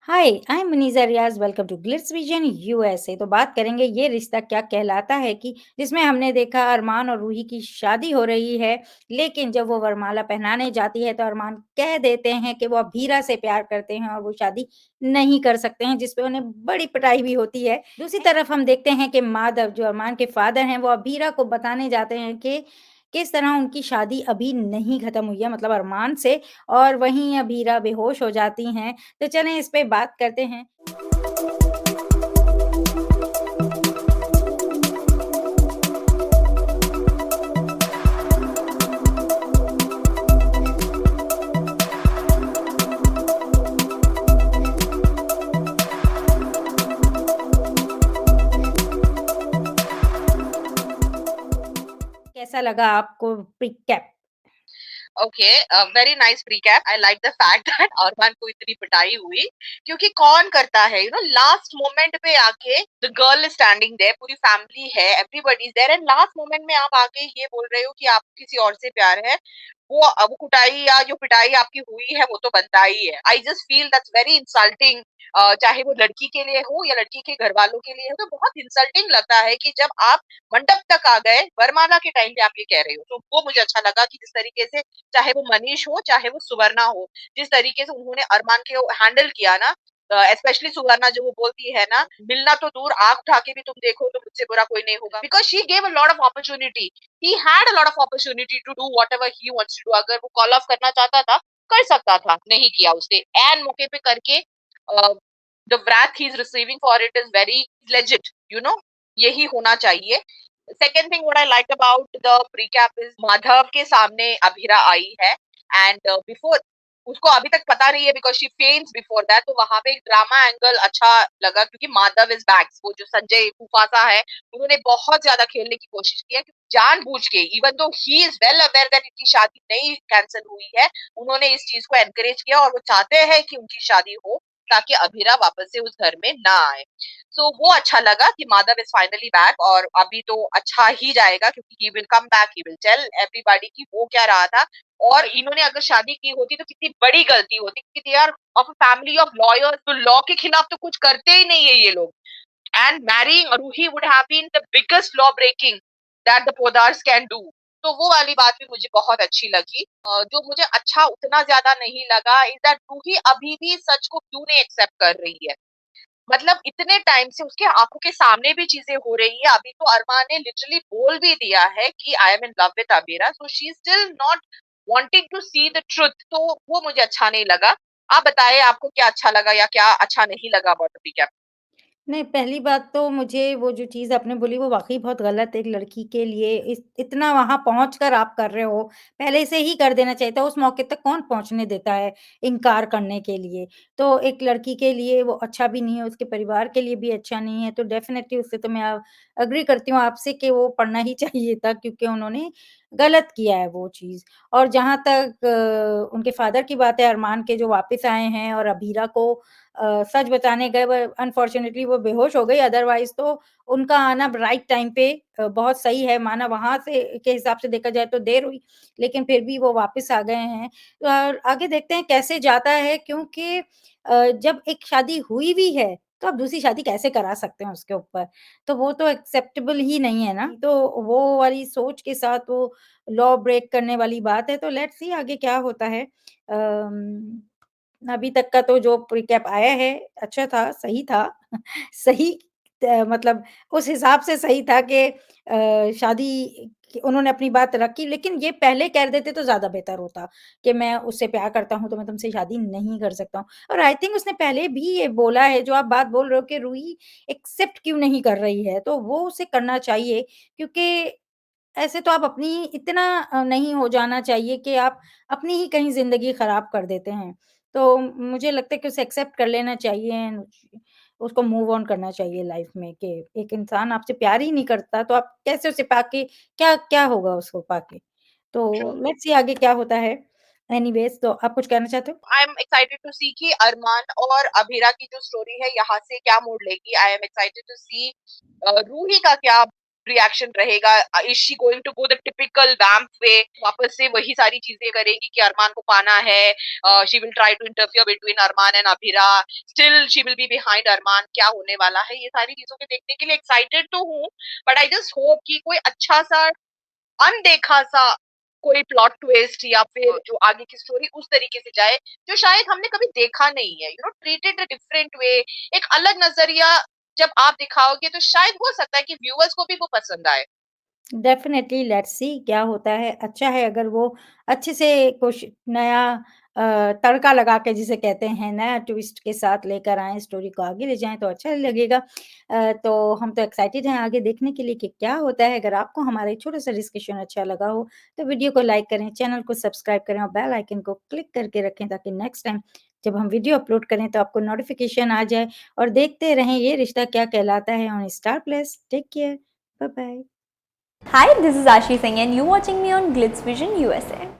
Hi, I am Muneeza Riaz, welcome to Glitz vision USA. तो बात करेंगे ये रिश्ता क्या कहलाता है कि जिसमें हमने देखा अरमान और रूही की शादी हो रही है, लेकिन जब वो वरमाला पहनाने जाती है तो अरमान कह देते हैं कि वो अभीरा से प्यार करते हैं और वो शादी नहीं कर सकते हैं, जिस पे उन्हें बड़ी पिटाई भी होती है। दूसरी तरफ हम देखते हैं कि माधव जो अरमान के फादर हैं, वो अभीरा को बताने जाते हैं कि किस तरह उनकी शादी अभी नहीं खत्म हुई है, मतलब अरमान से, और वहीं अभीरा बेहोश हो जाती हैं। तो चलें इस पे बात करते हैं। कैसा लगा आपको recap? Okay, very nice recap. I like the fact that Armaan को इतनी पिटाई हुई, क्योंकि कौन करता है, लास्ट मोमेंट पे आके the girl is standing there, पूरी फैमिली है, everybody is there, and last moment में आप आके ये बोल रहे हो कि आपको किसी और से प्यार है। वो कुटाई या जो पिटाई आपकी हुई है वो तो बनता ही है। I just feel that's very insulting. चाहे वो लड़की के लिए हो या लड़की के घर वालों के लिए हो, तो बहुत इंसल्टिंग लगता है कि जब आप मंडप तक आ गए, वरमाला के टाइम पे आप ये कह रहे हो। तो वो मुझे अच्छा लगा कि जिस तरीके से, चाहे वो मनीष हो चाहे वो सुवर्णा हो, जिस तरीके से उन्होंने अरमान के हैंडल किया ना, स्पेशली सुवर्णा, जो वो बोलती है ना, मिलना तो दूर, आंख उठा के भी तुम देखो तो मुझसे बुरा कोई नहीं होगा, because she gave a lot of opportunity. He had a lot of opportunity to do whatever he wants to do. अगर वो कॉल ऑफ करना चाहता था, कर सकता था, नहीं किया उसने, एन मौके पे करके। The wrath he is receiving for it is very legit, यही होना चाहिए। Second thing what I like about the precap is Madhav के सामने अभीरा आई है, एंड बिफोर, उसको अभी तक पता नहीं है because she famous before that, तो वहां पे एक ड्रामा एंगल अच्छा लगा, क्योंकि माधव इज बैक। वो जो संजय फूफासा है, उन्होंने बहुत ज्यादा खेलने की कोशिश की है, जानबूझ के, even though he is well aware that इनकी शादी नहीं कैंसिल हुई है, उन्होंने इस चीज को एनकरेज किया, और वो चाहते हैं कि उनकी शादी हो, ताकि अभीरा वापस से उस घर में ना आए। सो वो अच्छा लगा कि माधव इज फाइनली बैक, और अभी तो अच्छा ही जाएगा, क्योंकि he will come back, he will tell everybody कि वो क्या रहा था। और इन्होंने अगर शादी की होती तो कितनी बड़ी गलती होती, क्योंकि they are of a family of lawyers, तो लॉ के खिलाफ तो कुछ करते ही नहीं है ये लोग। And marrying Ruhi would have been the biggest law breaking that the Poddars can do. तो वो वाली बात भी मुझे बहुत अच्छी लगी। जो मुझे अच्छा उतना ज्यादा नहीं लगा इज दैट रूही अभी भी सच को क्यों नहीं एक्सेप्ट कर रही है। मतलब इतने टाइम से उसके आंखों के सामने भी चीजें हो रही है, अभी तो अरमान ने लिटरली बोल भी दिया है कि I am in love with Abira, so she is still not wanting to see the truth. तो वो मुझे अच्छा नहीं लगा। आप बताएं, आपको क्या अच्छा लगा या क्या अच्छा नहीं लगा अबाउट द। नहीं, पहली बात तो मुझे वो जो चीज़ आपने बोली वो वाक़ई बहुत गलत है। एक लड़की के लिए इस इतना वहाँ पहुँचकर आप कर रहे हो, पहले से ही कर देना चाहिए था। उस मौके तक कौन पहुँचने देता है इनकार करने के लिए? तो एक लड़की के लिए वो अच्छा भी नहीं है, उसके परिवार के लिए भी अच्छा नहीं है। तो डेफ़िनेटली उससे तो मैं एग्री करती हूँ आपसे कि वो पढ़ना ही चाहिए था, क्योंकि उन्होंने गलत किया है वो चीज़। और जहाँ तक उनके फ़ादर की बात है, अरमान के, जो वापस आए हैं और अबीरा को सच बताने गए, वो अनफॉर्च्यूनेटली वो बेहोश हो गई, अदरवाइज़ तो उनका आना राइट टाइम पे बहुत सही है, माना वहाँ से के हिसाब से देखा जाए तो देर हुई, लेकिन फिर भी वो वापस आ गए हैं। और आगे देखते हैं कैसे जाता है, क्योंकि जब एक शादी हुई भी है, तो आप दूसरी शादी कैसे करा सकते हैं उसके ऊपर? तो वो तो एक्सेप्टेबल ही नहीं है ना, तो वो वाली सोच के साथ वो लॉ ब्रेक करने वाली बात है, तो लेट्स सी आगे क्या होता है। अभी तक का तो जो रिकैप आया है, अच्छा था, सही था। सही मतलब उस हिसाब से सही था कि शादी की उन्होंने अपनी बात रखी, लेकिन ये पहले कह देते तो ज़्यादा बेहतर होता कि मैं उससे प्यार करता हूँ, तो मैं तुमसे शादी नहीं कर सकता हूँ। और आई थिंक उसने पहले भी ये बोला है, जो आप बात बोल रहे हो कि रूही एक्सेप्ट क्यों नहीं कर रही है, तो वो उसे करना चाहिए, क्योंकि ऐसे तो आप अपनी इतना नहीं हो जाना चाहिए कि आप अपनी ही कहीं ज़िंदगी खराब कर देते हैं। तो मुझे लगता है कि उसे एक्सेप्ट कर लेना चाहिए एंड उसको मूव ऑन करना चाहिए लाइफ में, कि एक इंसान आपसे प्यार ही नहीं करता, तो आप कैसे उसे पाके क्या क्या होगा उसको पाके? तो लेट्स सी आगे क्या होता है। एनीवेज़, तो आप कुछ कहना चाहते हो? आई एम एक्साइटेड टू सी कि अरमान और अभीरा की जो स्टोरी है यहाँ से क्या मोड़ लेगी। I am excited to see Ruhi का क्या रिएक्शन रहेगा? Is she going to go the typical vamp way, वापस से वही सारी चीजें करेगी कि अरमान को पाना है, she will try to interfere between Armaan and Abhira, still she will be behind Armaan, क्या होने वाला है? ये सारी चीजों के देखने के लिए एक्साइटेड तो हूँ, बट आई जस्ट होप कि कोई अच्छा सा अनदेखा सा कोई प्लॉट ट्विस्ट या फिर जो आगे की स्टोरी उस तरीके से जाए जो शायद हमने कभी देखा नहीं है, ट्रीटेड अ डिफरेंट वे, एक अलग नजरिया जब आप दिखाओगे तो शायद हो सकता है कि व्यूअर्स को भी वो पसंद आए। डेफ़िनेटली लेट्स सी क्या होता है। अच्छा है अगर वो अच्छे से कुछ नया तड़का लगा के जिसे कहते हैं, नया ट्विस्ट के साथ लेकर आएँ, स्टोरी को आगे ले जाएँ तो अच्छा लगेगा। तो हम तो एक्साइटेड हैं आगे देखने के लिए कि क्या होता है। अगर आपको हमारा ये छोटा-सा डिस्कशन अच्छा लगा हो, तो वीडियो को लाइक करें, चैनल को सब्सक्राइब करें और बेल आइकन को क्लिक करके रखें ताकि नेक्स्ट टाइम जब हम वीडियो अपलोड करें तो आपको नोटिफ़िकेशन आ जाए और देखते रहें ये रिश्ता Kya Kehlata Hai on Star Plus. Take care. Bye bye. Hi, this is Ashi Singh and you're watching me on Glitz Vision USA.